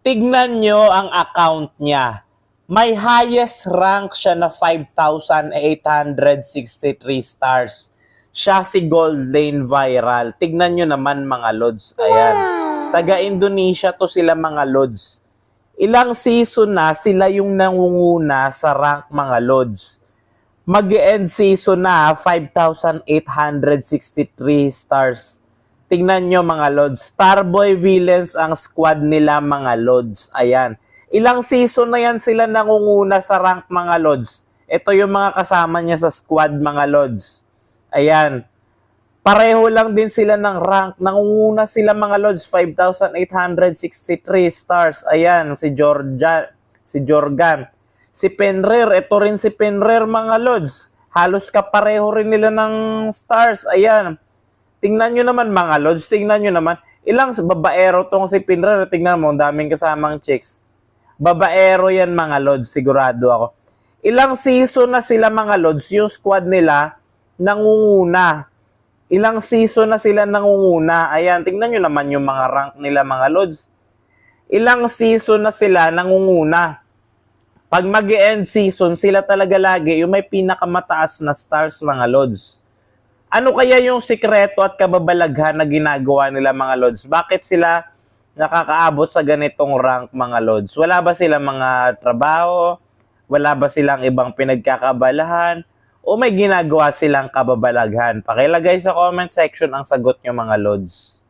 Tignan nyo ang account niya. May highest rank siya na 5,863 stars. Siya si Gold Lane Viral. Tignan nyo naman mga lods. Ayan. Taga-Indonesia to sila mga lods. Ilang season na sila yung nangunguna sa rank mga lods. Mag-end season na 5,863 stars. Tingnan nyo mga lods. Starboy Villains ang squad nila mga lods. Ayan. Ilang season na yan sila nangunguna sa rank mga lods. Ito yung mga kasama niya sa squad mga lods. Ayan. Pareho lang din sila ng rank. Nangunguna sila mga lods. 5,863 stars. Ayan. Si Jorgan. Si Penrer. Ito rin si Penrer mga lods. Halos kapareho rin nila ng stars. Ayan. Tingnan nyo naman mga lods. Tingnan nyo naman. Ilang babaero tong si Penrer. Tingnan mo. Daming kasamang chicks. Babaero yan mga lods, sigurado ako. Ilang season na sila mga lods, yung squad nila nangunguna. Ilang season na sila nangunguna. Ayan, tingnan nyo naman yung mga rank nila mga lods. Ilang season na sila nangunguna. Pag mag-end season, sila talaga lagi yung may pinakamataas na stars mga lods. Ano kaya yung sikreto at kababalaghan na ginagawa nila mga lods? Bakit sila nakakaabot sa ganitong rank mga lods? Wala ba silang mga trabaho? Wala ba silang ibang pinagkakabalahan? O may ginagawa silang kababalaghan? Pakilagay sa comment section ang sagot nyo mga lods.